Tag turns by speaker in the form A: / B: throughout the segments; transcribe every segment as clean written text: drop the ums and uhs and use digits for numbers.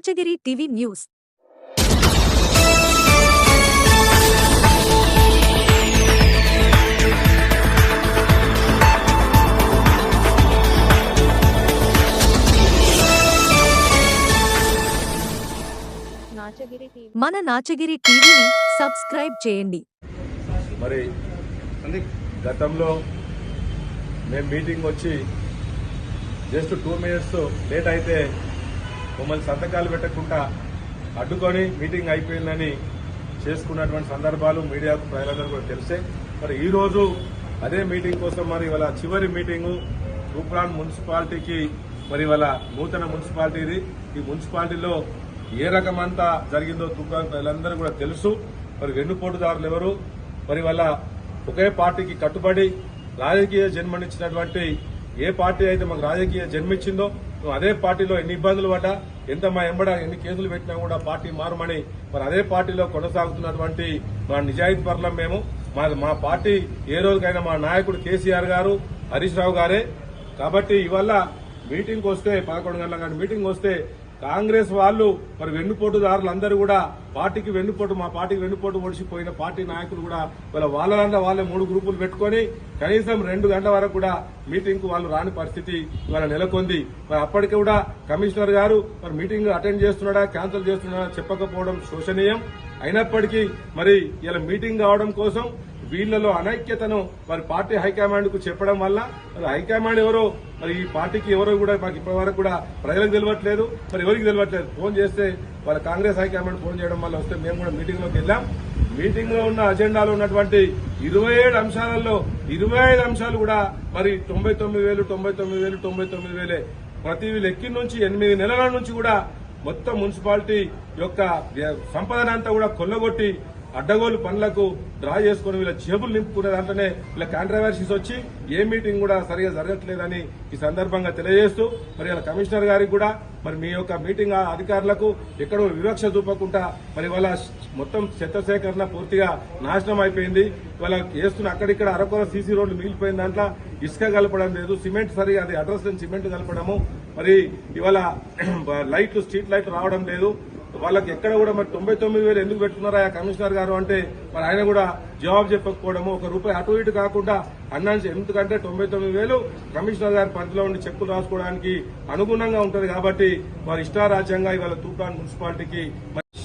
A: Nachagiri TV news మన నాచగిరి టీవీని subscribe చేయండి.
B: మరి గతంలో మేము మీటింగ్ వచ్చి జస్ట్ 2 minutes లేట్ అయితే మమ్మల్ని సంతకాలు పెట్టకుండా అడ్డుకొని మీటింగ్ అయిపోయిందని చేసుకున్నటువంటి సందర్భాలు మీడియాకు ప్రజలందరూ కూడా తెలిసే. మరి ఈ రోజు అదే మీటింగ్ కోసం మరి ఇవాళ చివరి మీటింగు తూప్రాన్ మున్సిపాలిటీకి మరి ఇవాళ నూతన మున్సిపాలిటీ ఇది. ఈ మున్సిపాలిటీలో ఏ రకమంతా జరిగిందో తూప్రాన్ ప్రజలందరూ కూడా తెలుసు. మరి వెన్నుపోటుదారులు ఎవరు, మరి వాళ్ళ ఒకే పార్టీకి కట్టుబడి రాజకీయ జన్మనిచ్చినటువంటి ఏ పార్టీ అయితే మాకు రాజకీయ జన్మించిందో అదే పార్టీలో ఎన్ని ఇబ్బందులు పడ్డా, ఎంత మా ఎంబడ ఎన్ని కేసులు పెట్టినా కూడా పార్టీ మారమని మరి అదే పార్టీలో కొనసాగుతున్నటువంటి మా నిజాయితీ పరులం మేము. మా పార్టీ ఏ రోజుకైనా మా నాయకుడు కేసీఆర్ గారు, హరీష్ రావు గారే. కాబట్టి ఇవాళ మీటింగ్ వస్తే 11 గంటల మీటింగ్ వస్తే కాంగ్రెస్ వాళ్ళు మరి వెన్నుపోటుదారులందరూ కూడా పార్టీకి వెన్నుపోటు మా పార్టీకి వెన్నుపోటు ఒడిచిపోయిన పార్టీ నాయకులు కూడా వాళ్ళే 3 గ్రూపులు పెట్టుకుని కనీసం 2 గంటల వరకు కూడా మీటింగ్ కు వాళ్ళు రాని పరిస్థితి ఇవాళ నెలకొంది. మరి అప్పటికి కూడా కమిషనర్ గారు మరి మీటింగ్ అటెండ్ చేస్తున్నాడా క్యాన్సిల్ చేస్తున్నాడా చెప్పకపోవడం శోచనీయం. అయినప్పటికీ మరి ఇలా మీటింగ్ కావడం కోసం వీళ్లలో అనైక్యతను మరి పార్టీ హైకమాండ్ కు చెప్పడం వల్ల మరి హైకమాండ్ ఎవరో మరి ఈ పార్టీకి ఎవరో కూడా మాకు ఇప్పటి వరకు కూడా ప్రజలకు తెలియట్లేదు, మరి ఎవరికి తెలియట్లేదు. ఫోన్ చేస్తే వాళ్ళ కాంగ్రెస్ హైకమాండ్ ఫోన్ చేయడం వల్ల వస్తే మేము కూడా మీటింగ్ లోకి వెళ్ళాం. మీటింగ్ లో ఉన్న అజెండాలో ఉన్నటువంటి 27 అంశాలలో 25 అంశాలు కూడా మరి 99,000 ప్రతి లెక్కి నుంచి 8 నెలల నుంచి కూడా మొత్తం మున్సిపాలిటీ యొక్క సంపదనంతా కూడా కొల్లగొట్టి అడ్డగోలు పనులకు డ్రా చేసుకుని వీళ్ళ జేబులు నింపుకునే దాంట్లోనే వీళ్ళ కాంట్రవర్సీస్ వచ్చి ఏ మీటింగ్ కూడా సరిగా జరగట్లేదని ఈ సందర్భంగా తెలియజేస్తూ మరి ఇలా కమిషనర్ గారికి కూడా మరి మీ యొక్క మీటింగ్ అధికారులకు ఎక్కడో వివక్ష చూపకుండా మరి వాళ్ళ మొత్తం చెత్త సేకరణ పూర్తిగా నాశనం అయిపోయింది. వాళ్ళ వేస్తున్న అక్కడిక్కడ అరకొర సీసీ రోడ్లు మిగిలిపోయిన దాంట్లో ఇసుక కలపడం లేదు, సిమెంట్ సరిగా అది అడ్రస్ లేని సిమెంట్ కలపడము, మరి ఇవాళ లైట్లు స్ట్రీట్ లైట్లు రావడం లేదు. వాళ్ళకి ఎక్కడ కూడా మరి 99,000 ఎందుకు పెట్టుకున్నారా కమిషనర్ గారు అంటే మరి ఆయన కూడా జవాబు చెప్పకపోవడము, ₹1 అటు ఇటు కాకుండా అన్నాను. ఎందుకంటే 99,000 కమిషనర్ గారి పరిధిలో ఉండి చెక్కులు రాసుకోవడానికి అనుగుణంగా ఉంటుంది కాబట్టి వారి ఇష్టారాజ్యంగా ఇవాళ తూప్రాన్ మున్సిపాలిటీకి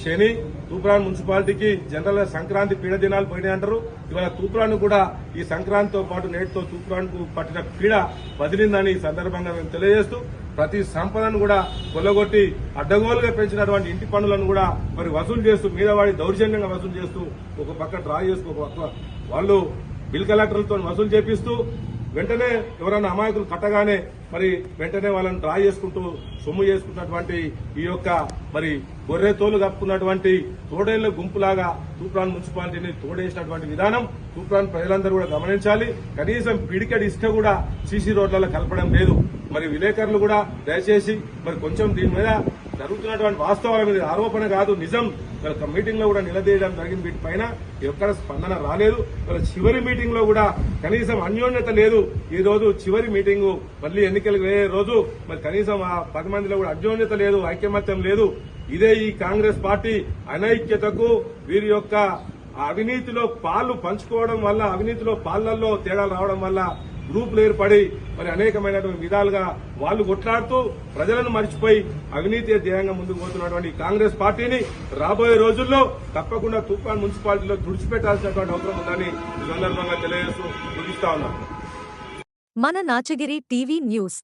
B: శని తూప్రాన్ మున్సిపాలిటీకి జనరల్ గా సంక్రాంతి పీడ దినాలు పోయినాయి అంటారు. ఇవాళ తూప్రాన్ కూడా ఈ సంక్రాంతితో పాటు నేటితో తూప్రాన్ కు పట్టిన పీడ వదిలిందని ఈ సందర్భంగా మేము తెలియజేస్తూ ప్రతి సంపదను కూడా కొల్లగొట్టి అడ్డగోలుగా పెంచినటువంటి ఇంటి పన్నులను కూడా మరి వసూలు చేస్తూ మీదవాడి దౌర్జన్యంగా వసూలు చేస్తూ ఒక పక్క డ్రా చేస్తూ ఒక పక్క వాళ్ళు బిల్ కలెక్టర్లతో వసూలు చేపిస్తూ వెంటనే ఎవరైనా అమాయకులు కట్టగానే మరి వెంటనే వాళ్ళని డ్రా చేసుకుంటూ సొమ్ము చేసుకున్నటువంటి ఈ యొక్క మరి గొర్రె తోలు కప్పుకున్నటువంటి తోడేళ్ల గుంపులాగా తూప్రాన్ మున్సిపాలిటీని తోడేసినటువంటి విధానం తూప్రాన్ ప్రజలందరూ కూడా గమనించాలి. కనీసం పిడికెడి ఇసుక కూడా సీసీ రోడ్లలో కలపడం లేదు. మరి విలేకరులు కూడా దయచేసి మరి కొంచెం దీని మీద జరుగుతున్నటువంటి వాస్తవాల మీద ఆరోపణ కాదు, నిజం మీటింగ్ లో కూడా నిలదీయడం జరిగింది. వీటిపైన ఎక్కడ స్పందన రాలేదు. చివరి మీటింగ్ లో కూడా కనీసం అన్యోన్యత లేదు. ఈ రోజు చివరి మీటింగ్ మళ్లీ ఎన్నికలకు వేరే రోజు మరి కనీసం ఆ 10 మందిలో కూడా అన్యోన్యత లేదు, ఐకమత్యం లేదు. ఇదే ఈ కాంగ్రెస్ పార్టీ అనైక్యతకు వీరి యొక్క అవినీతిలో పాలు పంచుకోవడం వల్ల అవినీతిలో పాళ్లలో తేడాలు రావడం వల్ల గ్రూపులు ఏర్పడి మరి అనేకమైనటువంటి విధాలుగా వాళ్ళు కొట్లాడుతూ ప్రజలను మర్చిపోయి అవినీతి ధ్యేయంగా ముందుకు పోతున్నటువంటి కాంగ్రెస్ పార్టీని రాబోయే రోజుల్లో తప్పకుండా తూప్రాన్ మున్సిపాలిటీలో తుడిచిపెట్టాల్సినటువంటి అవసరం ఉందని ఈ సందర్భంగా తెలియజేస్తూ ముగిస్తా ఉన్నాం.
A: మన నాచగిరి టీవీ న్యూస్